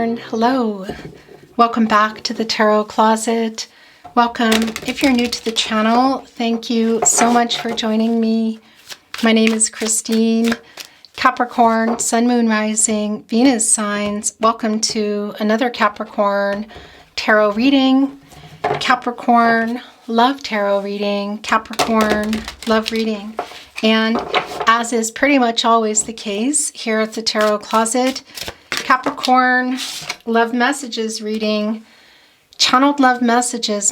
Capricorn, hello. Welcome back to the Tarot Closet. Welcome. If you're new to the channel, thank you so much for joining me. My name is Christine. Capricorn, Sun, Moon, Rising, Venus signs. Welcome to another Capricorn tarot reading. Capricorn Love tarot reading. Capricorn Love reading. And as is pretty much always the case here at the Tarot Closet, Capricorn Love Messages reading, channeled love messages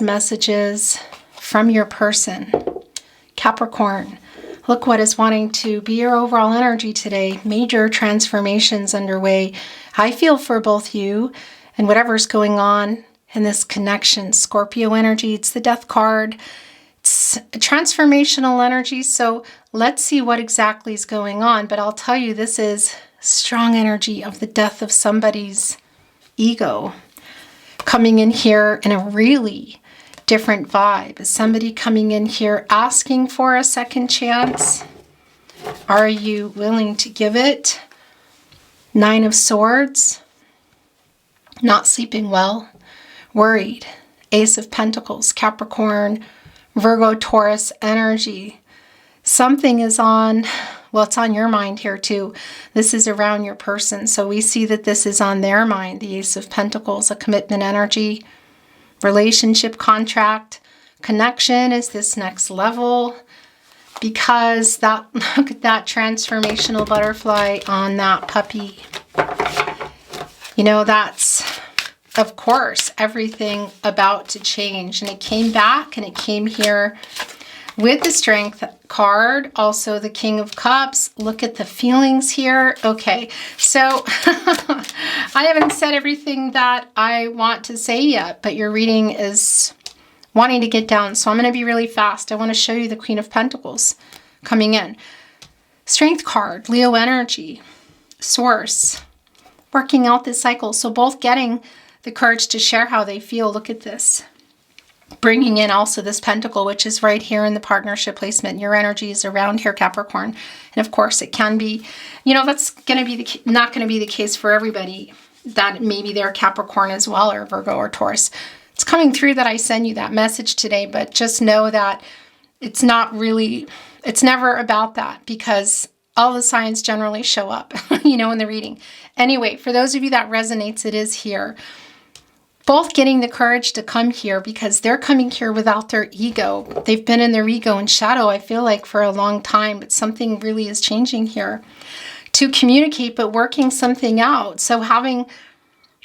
from your person. Capricorn, look what is wanting to be your overall energy today. Major transformations underway. I feel for both you and whatever's going on in this connection. Scorpio energy, it's the Death card. It's a transformational energy, so let's see what exactly is going on. But I'll tell you, this is strong energy of the death of somebody's ego coming in here in a really different vibe. Is somebody coming in here asking for a second chance? Are you willing to give it? Nine of Swords, not sleeping well, worried. Ace of Pentacles, Capricorn, Virgo, Taurus energy. Something is on, well, it's on your mind here too. This is around your person. So we see that this is on their mind. The Ace of Pentacles, a commitment energy, relationship, contract, connection is this next level. Because that, look at that transformational butterfly on that puppy. You know, that's, of course, everything about to change. And it came back and it came here with the Strength card, also the King of Cups. Look at the feelings here. Okay, so I haven't said everything that I want to say yet, but your reading is wanting to get down. So I'm going to be really fast. I want to show you the Queen of Pentacles coming in. Strength card, Leo energy, Source, working out this cycle. So both getting the courage to share how they feel. Look at this. Bringing in also this pentacle, which is right here in the partnership placement. Your energy is around here, Capricorn. And of course, it can be, you know, that's going to be not going to be the case for everybody. That maybe they're Capricorn as well, or Virgo or Taurus. It's coming through that I send you that message today, but just know that it's not really, it's never about that, because all the signs generally show up, you know, in the reading. Anyway, for those of you that resonates, it is here. Both getting the courage to come here because they're coming here without their ego. They've been in their ego and shadow, I feel like, for a long time, but something really is changing here to communicate, but working something out. So having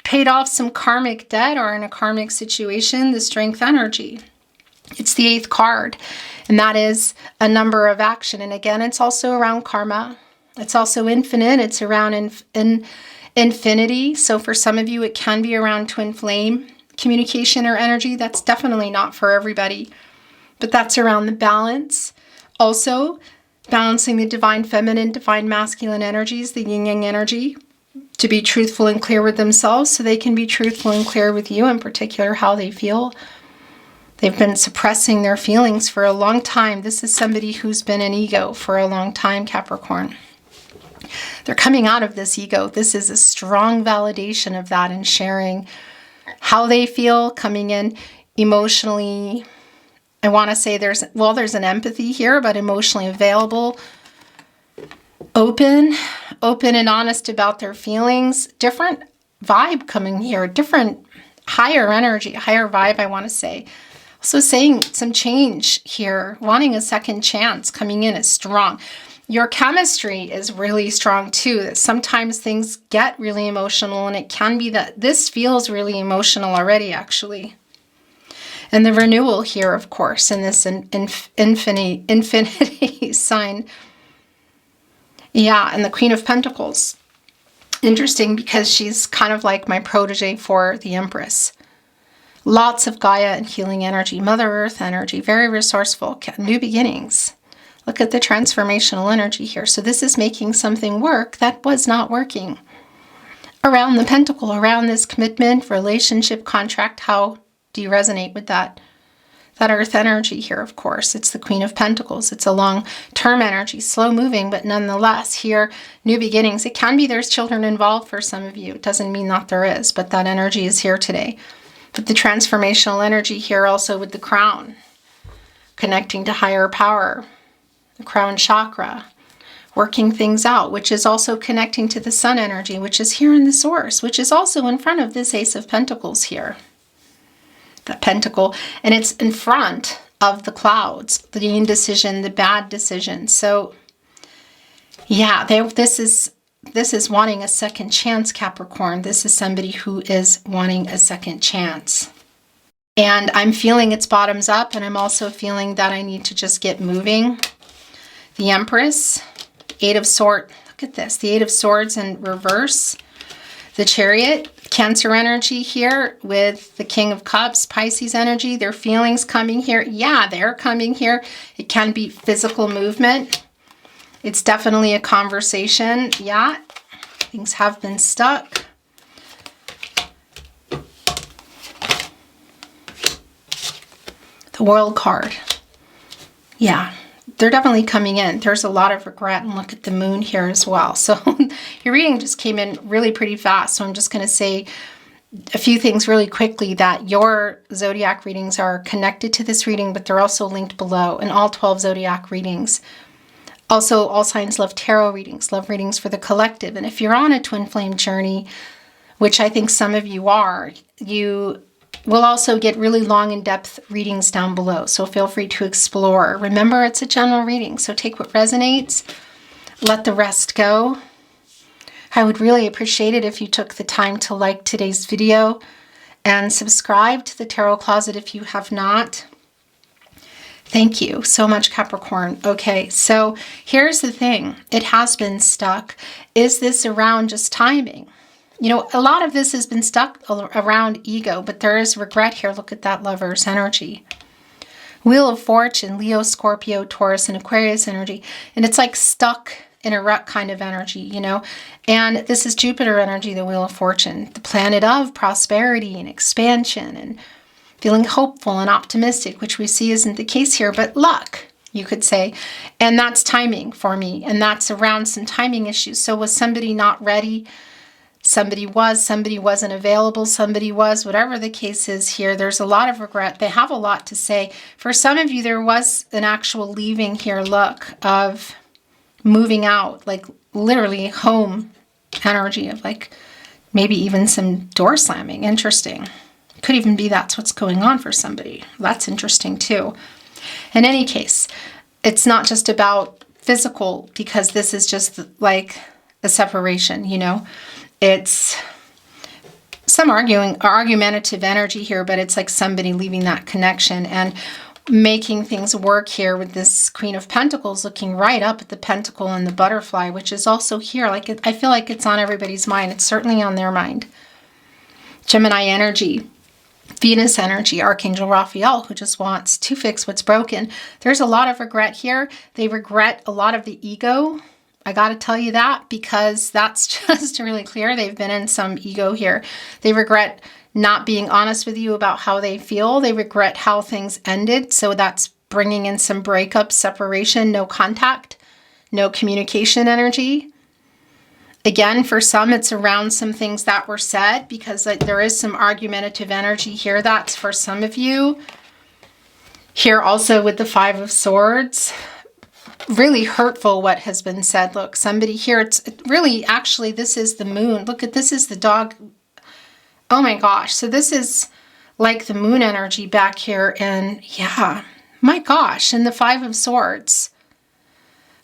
paid off some karmic debt or in a karmic situation, the Strength energy. It's the 8th card, and that is a number of action. And again, it's also around karma. It's also infinite. It's around infinity. So for some of you, it can be around twin flame communication or energy. That's definitely not for everybody, but that's around the balance. Also, balancing the divine feminine, divine masculine energies, the yin yang energy, to be truthful and clear with themselves so they can be truthful and clear with you, in particular how they feel. They've been suppressing their feelings for a long time. This is somebody who's been an ego for a long time, Capricorn. They're coming out of this ego. This is a strong validation of that and sharing how they feel, coming in emotionally. I want to say there's an empathy here, but emotionally available, open and honest about their feelings. Different vibe coming here, different higher energy, higher vibe, I want to say. Also saying some change here, wanting a second chance coming in is strong. Your chemistry is really strong too. That sometimes things get really emotional, and it can be that this feels really emotional already, actually. And the renewal here, of course, in this infinity sign. Yeah, and the Queen of Pentacles. Interesting, because she's kind of like my protege for the Empress. Lots of Gaia and healing energy, Mother Earth energy, very resourceful, new beginnings. Look at the transformational energy here. So this is making something work that was not working. Around the pentacle, around this commitment, relationship, contract, how do you resonate with that? that earth energy here, of course. It's the Queen of Pentacles. It's a long-term energy, slow moving, but nonetheless here, new beginnings. It can be there's children involved for some of you. It doesn't mean that there is, but that energy is here today. But the transformational energy here also with the crown, connecting to higher power, the crown chakra, working things out, which is also connecting to the sun energy, which is here in the source, which is also in front of this Ace of Pentacles here. The pentacle, and it's in front of the clouds, the indecision, the bad decision. So yeah, this is wanting a second chance, Capricorn. This is somebody who is wanting a second chance. And I'm feeling it's bottoms up, and I'm also feeling that I need to just get moving. The Empress, Eight of Swords. Look at this, the Eight of Swords in reverse. The Chariot, Cancer energy here with the King of Cups, Pisces energy. Their feelings coming here. Yeah, they're coming here. It can be physical movement. It's definitely a conversation. Yeah, things have been stuck. The World card. Yeah. They're definitely coming in. There's a lot of regret, and look at the moon here as well. So your reading just came in really pretty fast. So I'm just going to say a few things really quickly, that your zodiac readings are connected to this reading, but they're also linked below in all 12 zodiac readings. Also, all signs love tarot readings, love readings for the collective. And if you're on a twin flame journey, which I think some of you are, you we'll also get really long in-depth readings down below, so feel free to explore. Remember, it's a general reading, so take what resonates, let the rest go. I would really appreciate it if you took the time to like today's video and subscribe to the Tarot Closet if you have not. Thank you so much, Capricorn. Okay, so here's the thing. It has been stuck. Is this around just timing? You know, a lot of this has been stuck around ego, but there is regret here. Look at that Lover's energy. Wheel of Fortune, Leo, Scorpio, Taurus, and Aquarius energy. And it's like stuck in a rut kind of energy, you know. And this is Jupiter energy, the Wheel of Fortune, the planet of prosperity and expansion and feeling hopeful and optimistic, which we see isn't the case here, but luck, you could say. And that's timing for me. And that's around some timing issues. So was somebody not ready? Somebody wasn't available, somebody was, whatever the case is here, there's a lot of regret. They have a lot to say. For some of you, there was an actual leaving here, look, of moving out, like literally home energy of like maybe even some door slamming. Interesting. Could even be that's what's going on for somebody. That's interesting too. In any case, it's not just about physical, because this is just like a separation, you know. It's some argumentative energy here, but it's like somebody leaving that connection and making things work here with this Queen of Pentacles looking right up at the pentacle and the butterfly, which is also here. Like I feel like it's on everybody's mind. It's certainly on their mind. Gemini energy, Venus energy, Archangel Raphael, who just wants to fix what's broken. There's a lot of regret here. They regret a lot of the ego. I got to tell you that, because that's just really clear. They've been in some ego here. They regret not being honest with you about how they feel. They regret how things ended. So that's bringing in some breakup, separation, no contact, no communication energy. Again, for some, it's around some things that were said, because there is some argumentative energy here. That's for some of you. Here also with the Five of Swords. Really hurtful what has been said. Look, somebody here, it's really, actually, this is the moon. Look at, this is the dog. Oh my gosh. So this is like the moon energy back here. And yeah, my gosh. And the Five of Swords.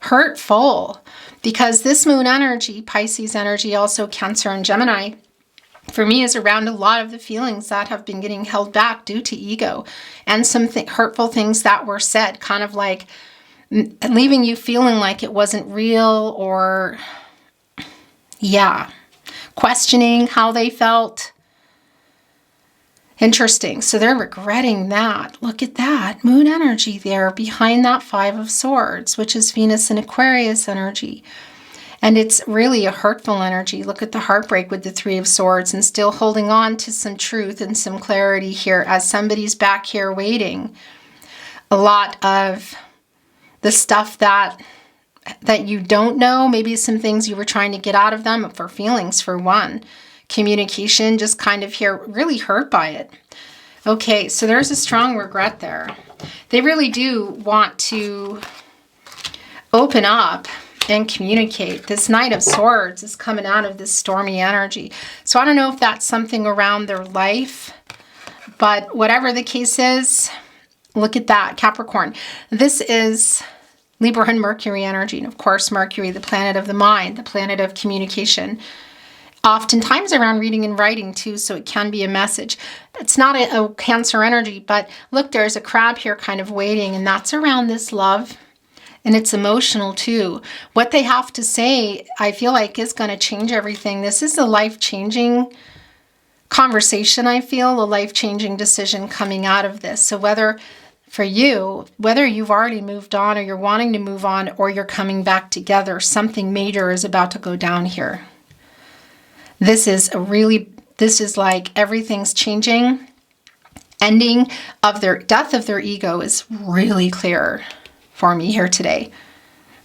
Hurtful. Because this moon energy, Pisces energy, also Cancer and Gemini, for me is around a lot of the feelings that have been getting held back due to ego. And some hurtful things that were said, kind of like leaving you feeling like it wasn't real, or yeah, questioning how they felt. Interesting. So they're regretting that. Look at that moon energy there behind that Five of Swords, which is Venus and Aquarius energy. And it's really a hurtful energy. Look at the heartbreak with the Three of Swords, and still holding on to some truth and some clarity here as somebody's back here waiting. a lot of the stuff that you don't know, maybe some things you were trying to get out of them for feelings, for one. Communication, just kind of here, really hurt by it. Okay, so there's a strong regret there. They really do want to open up and communicate. This Knight of Swords is coming out of this stormy energy. So I don't know if that's something around their life, but whatever the case is, look at that, Capricorn. This is Libra and Mercury energy. And of course, Mercury, the planet of the mind, the planet of communication. Oftentimes around reading and writing too, so it can be a message. It's not a Cancer energy, but look, there's a crab here kind of waiting, and that's around this love. And it's emotional too. What they have to say, I feel like, is going to change everything. This is a life-changing conversation, I feel, a life-changing decision coming out of this. So whether for you, whether you've already moved on or you're wanting to move on or you're coming back together, something major is about to go down here. This is like everything's changing. Ending of their death of their ego is really clear for me here today.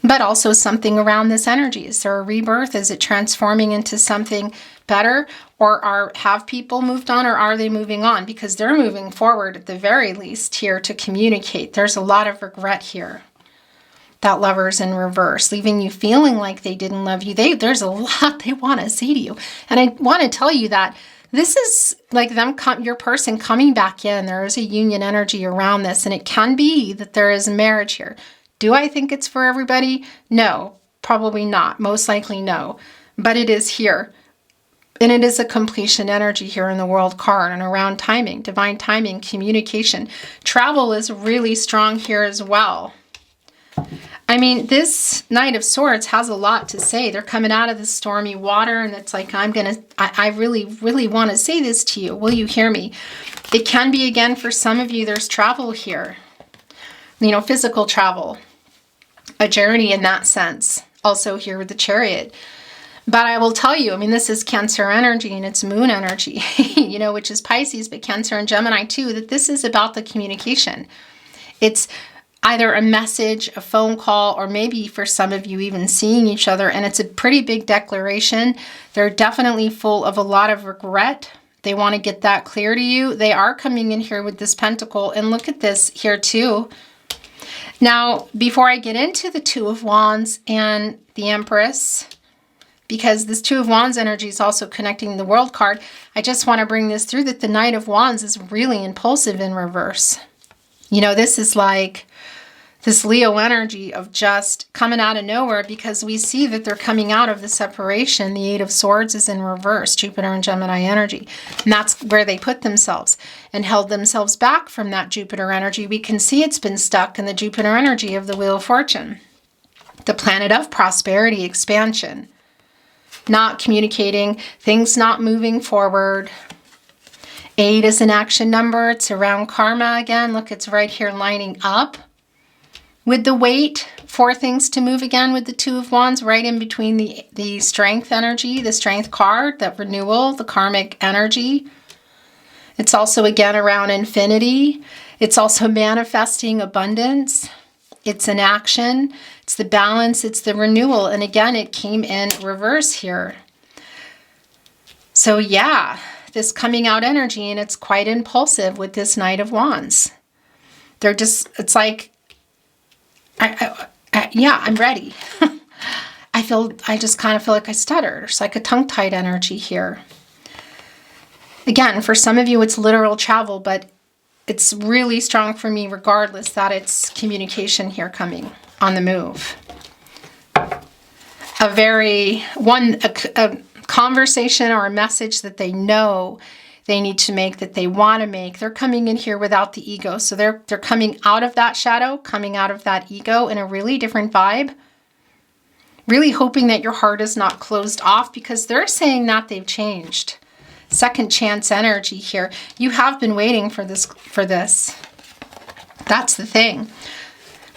But also something around this energy. Is there a rebirth? Is it transforming into something better? Or have people moved on, or are they moving on? Because they're moving forward at the very least here to communicate. There's a lot of regret here. That Lover's in reverse, leaving you feeling like they didn't love you. There's a lot they want to say to you. And I want to tell you that this is like your person coming back in. There is a union energy around this, and it can be that there is a marriage here. Do I think it's for everybody? No, probably not. Most likely no. But it is here. And it is a completion energy here in the World card, and around timing, divine timing, communication. Travel is really strong here as well. I mean, this Knight of Swords has a lot to say. They're coming out of the stormy water, and it's like, I really, really want to say this to you. Will you hear me? It can be, again, for some of you, there's travel here. You know, physical travel. A journey in that sense. Also here with the Chariot. But I will tell you, I mean, this is Cancer energy, and it's moon energy, you know, which is Pisces, but Cancer and Gemini too, that this is about the communication. It's either a message, a phone call, or maybe for some of you even seeing each other, and it's a pretty big declaration. They're definitely full of a lot of regret. They want to get that clear to you. They are coming in here with this Pentacle, and look at this here too. Now, before I get into the Two of Wands and the Empress, because this Two of Wands energy is also connecting the World card, I just want to bring this through that the Knight of Wands is really impulsive in reverse. You know, this is like this Leo energy of just coming out of nowhere, because we see that they're coming out of the separation. The Eight of Swords is in reverse, Jupiter and Gemini energy. And that's where they put themselves and held themselves back from that Jupiter energy. We can see it's been stuck in the Jupiter energy of the Wheel of Fortune, the planet of prosperity, expansion. Not communicating, things not moving forward. 8 is an action number. It's around karma again. Look, it's right here lining up with the weight for things to move again with the Two of Wands, right in between the strength energy, the strength card, that renewal, the karmic energy. It's also again around infinity. It's also manifesting abundance. It's an action. It's the balance. It's the renewal. And again, it came in reverse here. So yeah, this coming out energy, and it's quite impulsive with this Knight of Wands. They're just, it's like, yeah, I'm ready. I just kind of feel like I stuttered. It's like a tongue-tied energy here. Again, for some of you, it's literal travel, but it's really strong for me regardless that it's communication here coming on the move. A conversation or a message that they know they need to make, that they want to make. They're coming in here without the ego. So they're coming out of that shadow, coming out of that ego in a really different vibe. Really hoping that your heart is not closed off, because they're saying that they've changed. Second chance energy here. You have been waiting for this. That's the thing.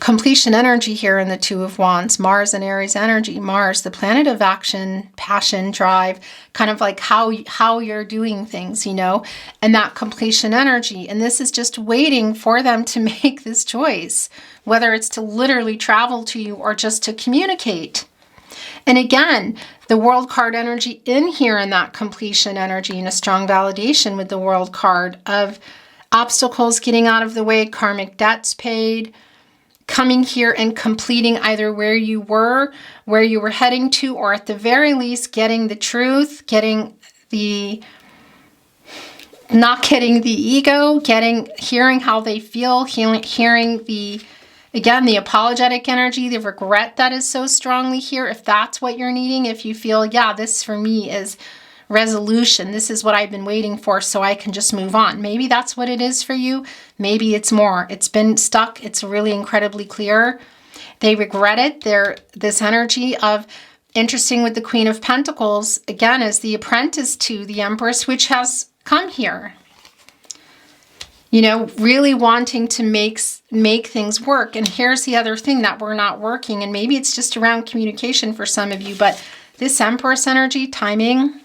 completion energy here in the Two of Wands, Mars and Aries energy. Mars, the planet of action, passion, drive, kind of like how you're doing things, you know, and that completion energy. And this is just waiting for them to make this choice, whether it's to literally travel to you or just to communicate. And again, the World card energy in here in that completion energy, and a strong validation with the World card of obstacles getting out of the way, karmic debts paid, coming here and completing either where you were heading to, or at the very least getting the truth, not getting the ego, hearing how they feel, hearing the apologetic energy, the regret that is so strongly here. If that's what you're needing, if you feel, yeah, this for me is resolution, this is what I've been waiting for, so I can just move on. Maybe that's what it is for you. Maybe it's more. It's been stuck. It's really incredibly clear. They regret it. This energy of, interesting with the Queen of Pentacles, again, is the apprentice to the Empress, which has come here. You know, really wanting to make things work. And here's the other thing that we're not working, and maybe it's just around communication for some of you, but this Empress energy, timing,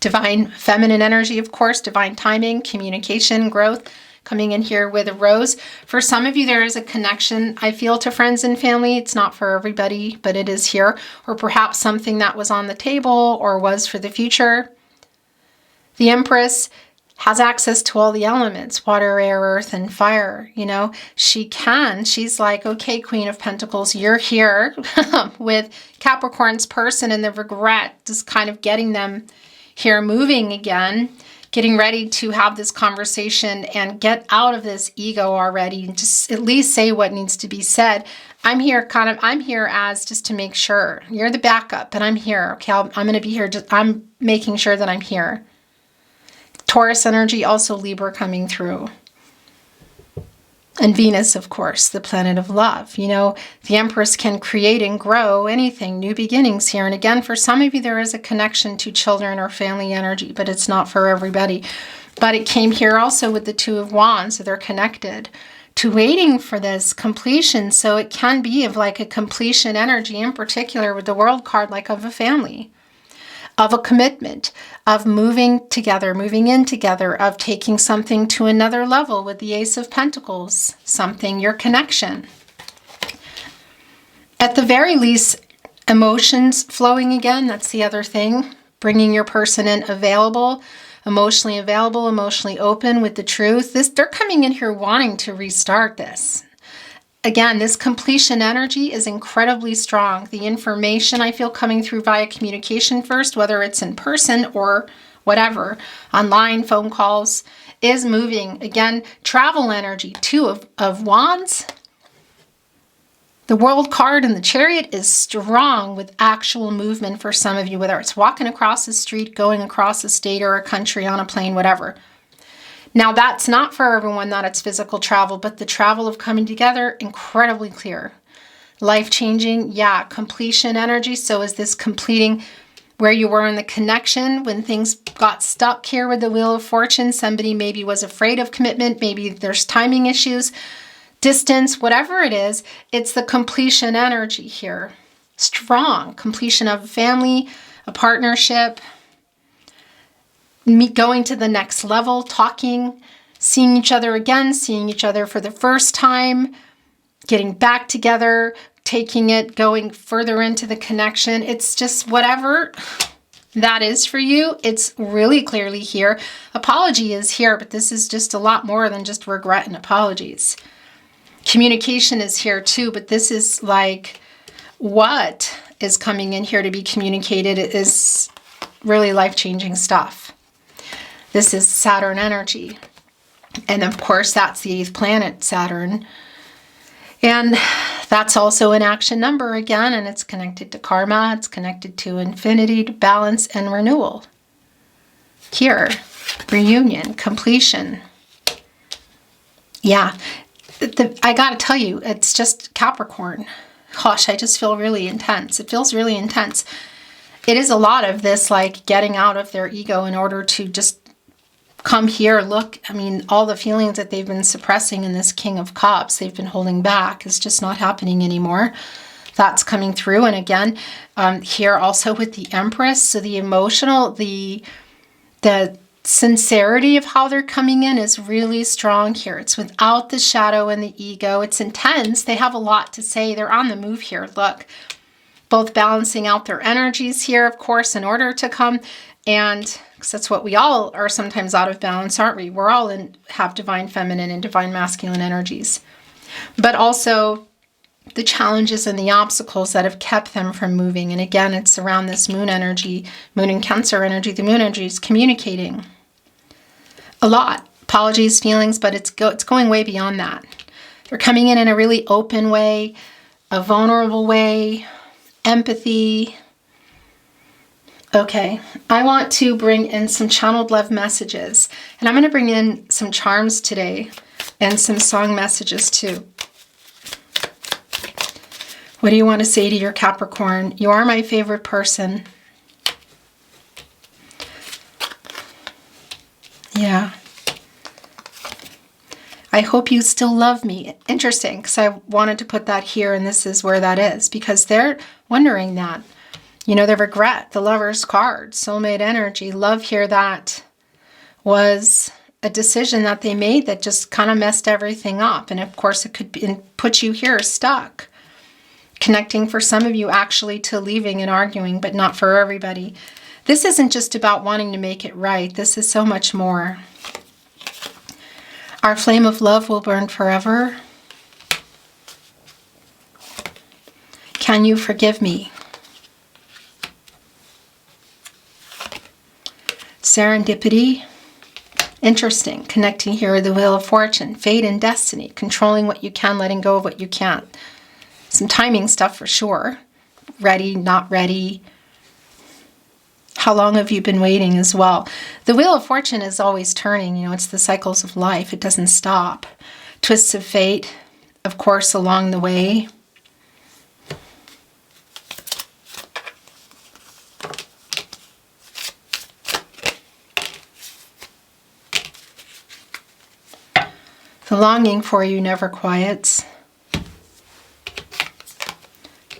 divine feminine energy, of course, divine timing, communication, growth, coming in here with a rose. For some of you, there is a connection, I feel, to friends and family. It's not for everybody, but it is here. Or perhaps something that was on the table or was for the future. The Empress has access to all the elements, water, air, earth, and fire. You know, she's like, okay, Queen of Pentacles, you're here with Capricorn's person and the regret, just kind of getting them here moving again, getting ready to have this conversation and get out of this ego already and just at least say what needs to be said. I'm here as just to make sure. You're the backup, but I'm here. Okay, I'm going to be here. I'm making sure that I'm here. Taurus energy, also Libra coming through. And Venus, of course, the planet of love. You know, the Empress can create and grow anything, new beginnings here. And again, for some of you, there is a connection to children or family energy, but it's not for everybody. But it came here also with the Two of Wands, so they're connected to waiting for this completion. So it can be of like a completion energy, in particular with the World card, like of a family, of a commitment, of moving together, moving in together, of taking something to another level with the Ace of Pentacles, your connection. At the very least, emotions flowing again, that's the other thing. Bringing your person in emotionally open with the truth. They're coming in here wanting to restart this. Again, this completion energy is incredibly strong. The information I feel coming through via communication first, whether it's in person or whatever, online, phone calls, is moving. Again, travel energy, Two of Wands. The World card and the Chariot is strong with actual movement for some of you, whether it's walking across the street, going across a state or a country on a plane, whatever. Now, that's not for everyone that it's physical travel, but the travel of coming together, incredibly clear. Life-changing, yeah, completion energy. So is this completing where you were in the connection when things got stuck here with the Wheel of Fortune? Somebody maybe was afraid of commitment. Maybe there's timing issues, distance, whatever it is. It's the completion energy here. Strong completion of a family, a partnership, going to the next level, talking, seeing each other again, seeing each other for the first time, getting back together, taking it, going further into the connection. It's just whatever that is for you. It's really clearly here. Apology is here, but this is just a lot more than just regret and apologies. Communication is here too, but this is like what is coming in here to be communicated. It is really life-changing stuff. This is Saturn energy. And of course, that's the 8th planet, Saturn. And that's also an action number again, and it's connected to karma. It's connected to infinity, to balance, and renewal. Here, reunion, completion. Yeah, I gotta tell you, it's just Capricorn. Gosh, I just feel really intense. It feels really intense. It is a lot of this, like getting out of their ego in order to just come here, look, I mean, all the feelings that they've been suppressing in this King of Cups, they've been holding back, is just not happening anymore. That's coming through. And again, here also with the Empress, so the emotional, the sincerity of how they're coming in is really strong here. It's without the shadow and the ego. It's intense. They have a lot to say. They're on the move here. Look, both balancing out their energies here, of course, in order to come. And because that's what we all are sometimes out of balance, aren't we? We're all have divine feminine and divine masculine energies. But also the challenges and the obstacles that have kept them from moving. And again, it's around this moon energy, moon and Cancer energy. The moon energy is communicating a lot. Apologies, feelings, but it's going way beyond that. They're coming in a really open way, a vulnerable way, empathy. Okay, I want to bring in some channeled love messages, and I'm going to bring in some charms today and some song messages too. What do you want to say to your Capricorn? You are my favorite person. Yeah. I hope you still love me. Interesting, because I wanted to put that here, and this is where that is, because they're wondering that. You know, the regret, the Lover's card, soulmate energy, love here, that was a decision that they made that just kind of messed everything up. And of course, it could put you here stuck. Connecting for some of you actually to leaving and arguing, but not for everybody. This isn't just about wanting to make it right. This is so much more. Our flame of love will burn forever. Can you forgive me? Serendipity. Interesting. Connecting here with the Wheel of Fortune. Fate and destiny. Controlling what you can, letting go of what you can't. Some timing stuff for sure. Ready, not ready. How long have you been waiting as well? The Wheel of Fortune is always turning. You know, it's the cycles of life. It doesn't stop. Twists of fate, of course, along the way. The longing for you never quiets.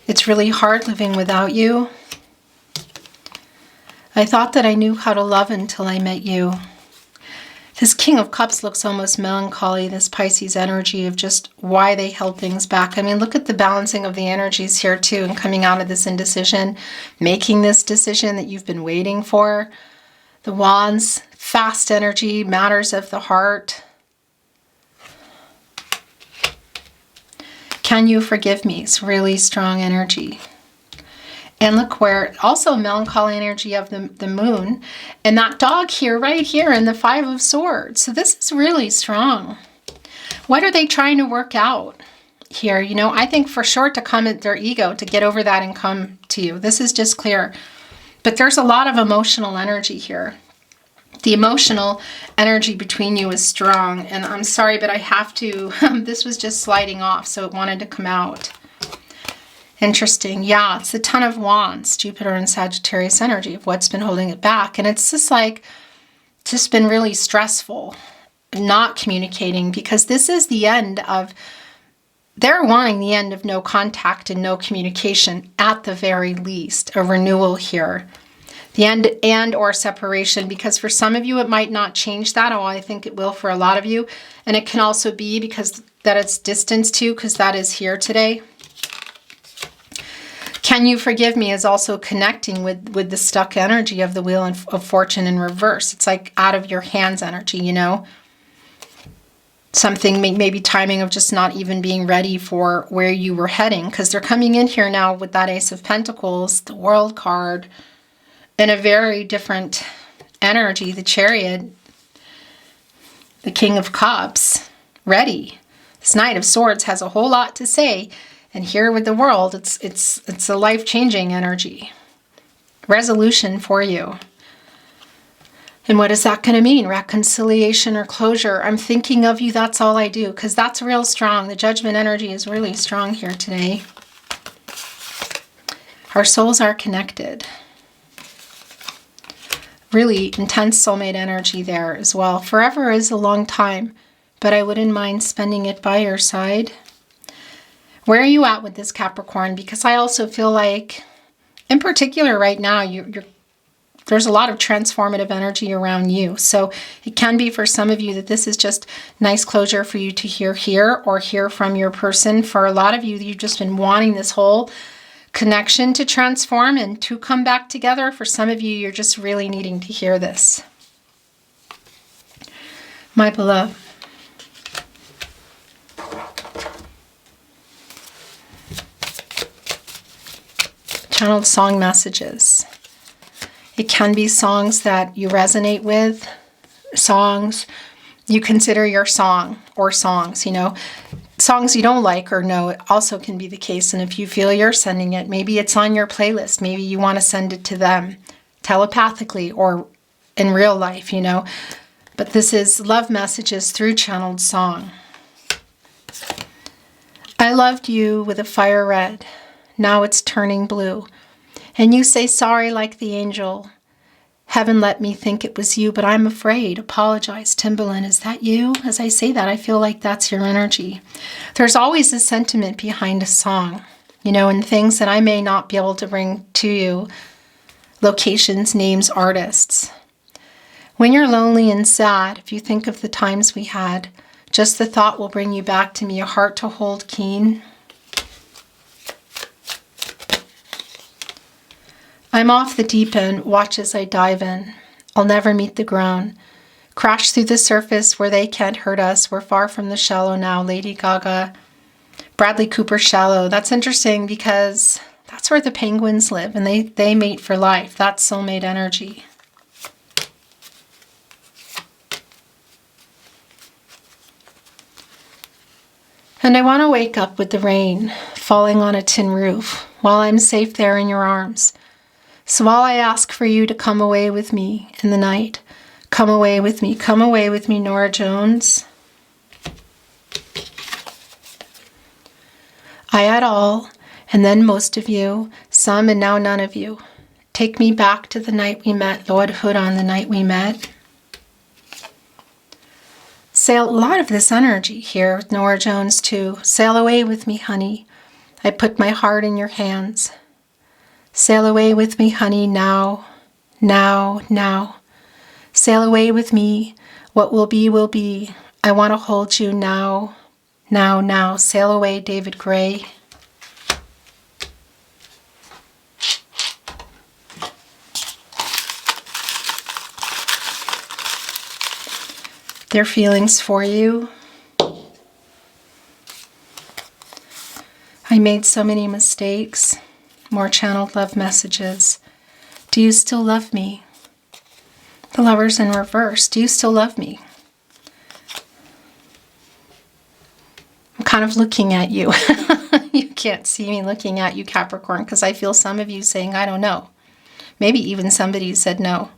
It's really hard living without you. I thought that I knew how to love until I met you. This King of Cups looks almost melancholy, this Pisces energy of just why they held things back. I mean, look at the balancing of the energies here too, and coming out of this indecision, making this decision that you've been waiting for. The Wands, fast energy, matters of the heart. Can you forgive me? It's really strong energy. And look where, also melancholy energy of the moon. And that dog here, right here in the Five of Swords. So this is really strong. What are they trying to work out here? You know, I think for sure to come at their ego, to get over that and come to you. This is just clear. But there's a lot of emotional energy here. The emotional energy between you is strong. And I'm sorry, but I have to, this was just sliding off, so it wanted to come out. Interesting. Yeah, it's the Ton of Wands, Jupiter and Sagittarius energy of what's been holding it back. And it's just like, just been really stressful, not communicating, because this is the end of, they're wanting the end of no contact and no communication at the very least, a renewal here. The end and or separation, because for some of you it might not change that. Oh, I think it will for a lot of you. And it can also be because that it's distance too, because that is here today. Can you forgive me is also connecting with the stuck energy of the Wheel of Fortune in reverse. It's like out of your hands energy, you know. Something, maybe timing of just not even being ready for where you were heading, because they're coming in here now with that Ace of Pentacles, the World card, in a very different energy. The Chariot, the King of Cups, ready. This Knight of Swords has a whole lot to say, and here with the World, it's a life-changing energy. Resolution for you. And what is that going to mean? Reconciliation or closure. I'm thinking of you, that's all I do, because that's real strong. The Judgment energy is really strong here today. Our souls are connected. really intense soulmate energy there as well. Forever is a long time, but I wouldn't mind spending it by your side. Where are you at with this Capricorn? Because I also feel like, in particular right now, there's a lot of transformative energy around you. So it can be for some of you that this is just nice closure for you to hear here or hear from your person. For a lot of you, you've just been wanting this whole connection to transform and to come back together. For some of you, you're just really needing to hear this. My beloved. Channeled song messages. It can be songs that you resonate with, songs you consider your song, or songs, you know. Songs you don't like or know, it also can be the case. And if you feel you're sending it, maybe it's on your playlist. Maybe you want to send it to them telepathically or in real life, you know. But this is love messages through channeled song. I loved you with a fire red. Now it's turning blue. And you say sorry like the angel. Heaven let me think it was you, but I'm afraid. Apologize, Timbaland. Is that you? As I say that, I feel like that's your energy. There's always a sentiment behind a song, you know, and things that I may not be able to bring to you. Locations, names, artists. When you're lonely and sad, if you think of the times we had, just the thought will bring you back to me, a heart to hold keen. I'm off the deep end, watch as I dive in. I'll never meet the ground. Crash through the surface where they can't hurt us. We're far from the shallow now. Lady Gaga. Bradley Cooper, Shallow. That's interesting because that's where the penguins live and they mate for life. That's soulmate energy. And I want to wake up with the rain falling on a tin roof while I'm safe there in your arms. So while I ask for you to come away with me in the night, come away with me, Nora Jones. I had all, and then most of you, some and now none of you. Take me back to the night we met, Lord Hood on the night we met. Sail a lot of this energy here with Nora Jones too. Sail away with me, honey. I put my heart in your hands. Sail away with me, honey, now, now, now. Sail away with me, what will be, will be. I want to hold you now, now, now. Sail away, David Gray. Their feelings for you. I made so many mistakes. More channeled love messages. Do you still love me? The Lovers in reverse. Do you still love me? I'm kind of looking at you. You can't see me looking at you, Capricorn, because I feel some of you saying, I don't know. Maybe even somebody who said no.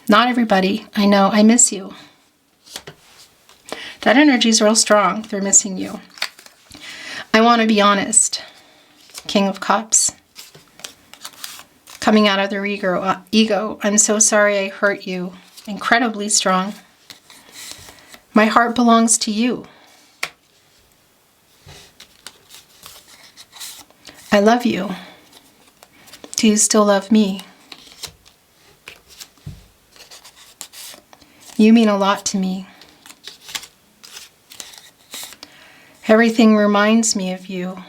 Not everybody. I know. I miss you. That energy is real strong. They're missing you. I want to be honest. King of Cups. Coming out of their ego. I'm so sorry I hurt you. Incredibly strong. My heart belongs to you. I love you. Do you still love me? You mean a lot to me. Everything reminds me of you.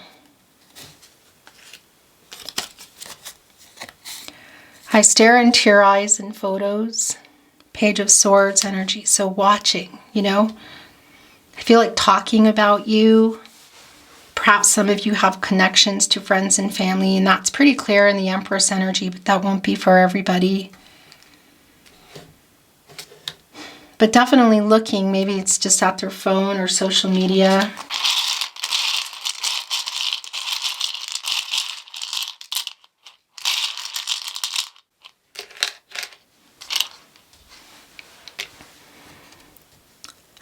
I stare into your eyes in photos. Page of Swords energy. So watching, you know. I feel like talking about you. Perhaps some of you have connections to friends and family, and that's pretty clear in the Empress energy, but that won't be for everybody. But definitely looking, maybe it's just at their phone or social media.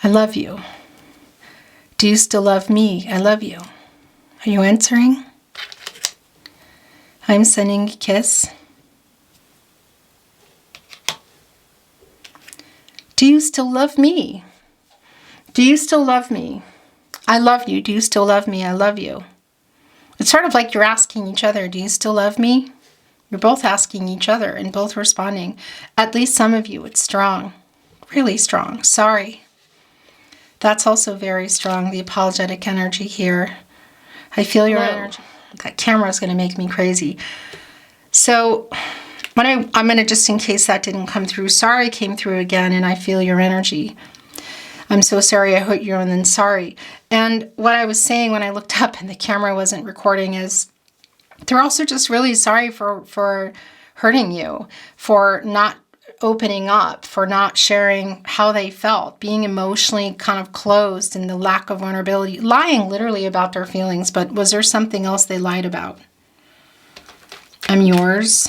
I love you. Do you still love me? I love you. Are you answering? I'm sending a kiss. Do you still love me? Do you still love me? I love you. Do you still love me? I love you. It's sort of like you're asking each other, do you still love me? You're both asking each other and both responding. At least some of you, it's strong. Really strong. Sorry. That's also very strong, the apologetic energy here. I feel your energy. That camera is going to make me crazy. So I'm going to, just in case that didn't come through, sorry came through again, and I feel your energy. I'm so sorry I hurt you, and then sorry. And what I was saying when I looked up and the camera wasn't recording is they're also just really sorry for hurting you, for not opening up, for not sharing how they felt, being emotionally kind of closed, and the lack of vulnerability, lying literally about their feelings. But was there something else they lied about? I'm yours.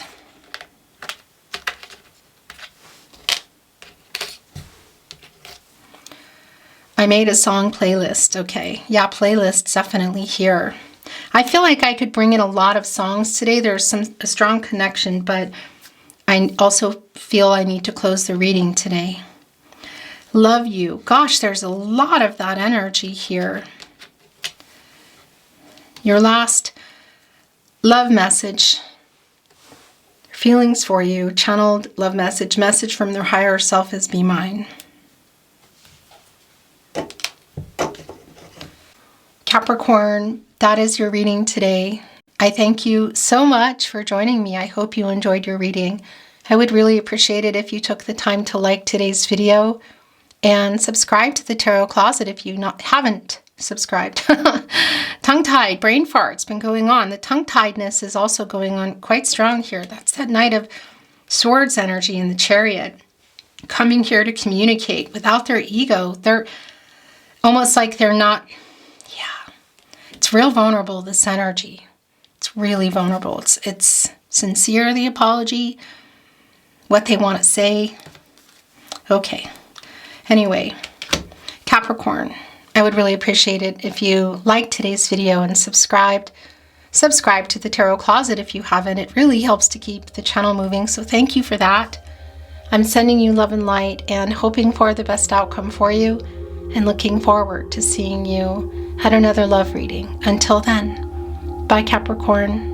I made a song playlist. Okay. Yeah, playlist definitely here. I feel like I could bring in a lot of songs today. There's a strong connection, but I also feel I need to close the reading today. Love you. Gosh, there's a lot of that energy here. Your last love message. Feelings for you. Channeled love message. Message from their higher self is be mine. Capricorn, that is your reading today. I thank you so much for joining me. I hope you enjoyed your reading. I would really appreciate it if you took the time to like today's video and subscribe to the Tarot Closet if you haven't subscribed. Tongue-tied, brain fart's been going on. The tongue-tiedness is also going on quite strong here. That's that Knight of Swords energy in the Chariot. Coming here to communicate without their ego. They're almost like they're not... It's real vulnerable, this energy. It's really vulnerable. It's sincere, the apology, what they want to say. Okay. Anyway, Capricorn, I would really appreciate it if you liked today's video and subscribed. Subscribe to the Tarot Closet if you haven't. It really helps to keep the channel moving, so thank you for that. I'm sending you love and light and hoping for the best outcome for you, and looking forward to seeing you at another love reading. Until then, bye Capricorn.